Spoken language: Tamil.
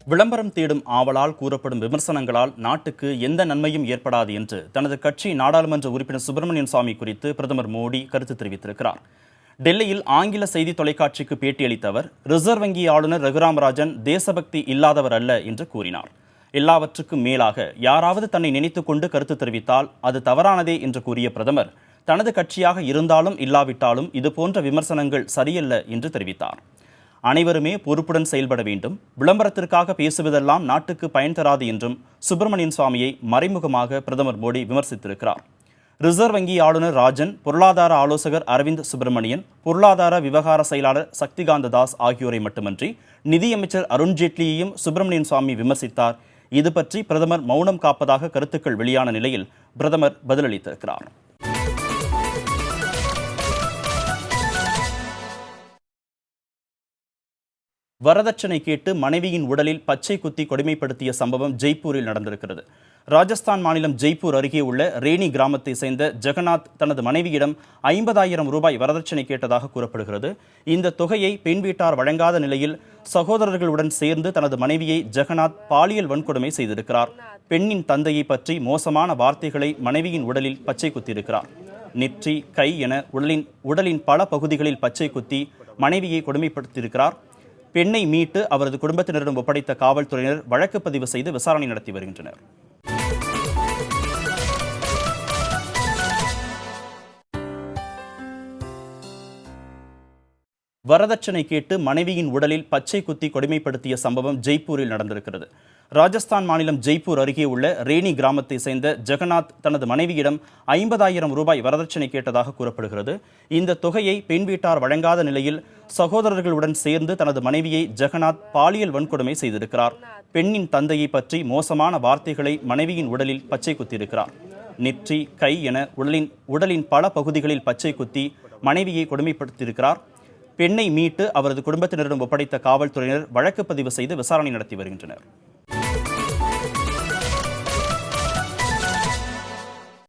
விளம்பரம் தேடும் ஆவலால் கூறப்படும் விமர்சனங்களால் நாட்டுக்கு எந்த நன்மையும் ஏற்படாது என்று தனது கட்சி நாடாளுமன்ற உறுப்பினர் சுப்பிரமணியன் சுவாமி குறித்து பிரதமர் மோடி கருத்து தெரிவித்திருக்கிறார். டெல்லியில் ஆங்கில செய்தி தொலைக்காட்சிக்கு பேட்டியளித்த அவர், ரிசர்வ் வங்கி ஆளுநர் ரகுராம் ராஜன் தேசபக்தி இல்லாதவர் அல்ல என்று கூறினார். எல்லாவற்றுக்கும் மேலாக யாராவது தன்னை நினைத்துக் கொண்டு கருத்து தெரிவித்தால் அது தவறானதே என்று கூறிய பிரதமர், தனது கட்சியாக இருந்தாலும் இல்லாவிட்டாலும் இதுபோன்ற விமர்சனங்கள் சரியல்ல என்று தெரிவித்தார். அனைவருமே பொறுப்புடன் செயல்பட வேண்டும், விளம்பரத்திற்காக பேசுவதெல்லாம் நாட்டுக்கு பயன் தராது என்றும் சுப்பிரமணியன் சுவாமியை மறைமுகமாக பிரதமர் மோடி விமர்சித்திருக்கிறார். ரிசர்வ் வங்கி ஆளுநர் ராஜன், பொருளாதார ஆலோசகர் அரவிந்த் சுப்பிரமணியன், பொருளாதார விவகார செயலாளர் சக்திகாந்த தாஸ் ஆகியோரை மட்டுமன்றி நிதியமைச்சர் அருண்ஜேட்லியையும் சுப்பிரமணியன் சுவாமி விமர்சித்தார். இது பற்றி பிரதமர் மௌனம் காப்பதாக கருத்துக்கள் வெளியான நிலையில் பிரதமர் பதிலளித்திருக்கிறார். வரதட்சணை கேட்டு மனைவியின் உடலில் பச்சை குத்தி கொடுமைப்படுத்திய சம்பவம் ஜெய்ப்பூரில் நடந்திருக்கிறது. ராஜஸ்தான் மாநிலம் ஜெய்ப்பூர் அருகே உள்ள ரேணி கிராமத்தை சேர்ந்த ஜெகநாத் தனது மனைவியிடம் 50,000 ரூபாய் வரதட்சணை கேட்டதாக கூறப்படுகிறது. இந்த தொகையை பெண் வீட்டார் வழங்காத நிலையில் சகோதரர்களுடன் சேர்ந்து தனது மனைவியை ஜெகநாத் பாலியல் வன்கொடுமை செய்திருக்கிறார். பெண்ணின் தந்தையை பற்றி மோசமான வார்த்தைகளை மனைவியின் உடலில் பச்சை குத்தியிருக்கிறார். நெற்றி, கை என உடலின் பல பகுதிகளில் பச்சை குத்தி மனைவியை கொடுமைப்படுத்தியிருக்கிறார். பெண்ணை மீட்டு அவரது குடும்பத்தினரிடம் ஒப்படைத்த காவல்துறையினர் வழக்கு பதிவு செய்து விசாரணை நடத்தி வருகின்றனர். வரதட்சணை கேட்டு மனைவியின் உடலில் பச்சை குத்தி கொடுமைப்படுத்திய சம்பவம் ஜெய்ப்பூரில் நடந்திருக்கிறது. ராஜஸ்தான் மாநிலம் ஜெய்ப்பூர் அருகே உள்ள ரேணி கிராமத்தை சேர்ந்த ஜெகநாத் தனது மனைவியிடம் 50,000 ரூபாய் வரதட்சணை கேட்டதாக கூறப்படுகிறது. இந்த தொகையை பெண் வீட்டார் வழங்காத நிலையில் சகோதரர்களுடன் சேர்ந்து தனது மனைவியை ஜெகநாத் பாலியல் வன்கொடுமை செய்திருக்கிறார். பெண்ணின் தந்தையை பற்றி மோசமான வார்த்தைகளை மனைவியின் உடலில் பச்சை குத்தியிருக்கிறார். நெற்றி, கை என உடலின் பல பகுதிகளில் பச்சை குத்தி மனைவியை கொடுமைப்படுத்தியிருக்கிறார். பெண்ணை மீட்டு அவரது குடும்பத்தினரிடம் ஒப்படைத்த காவல்துறையினர் வழக்கு பதிவு செய்து விசாரணை நடத்தி வருகின்றனர்.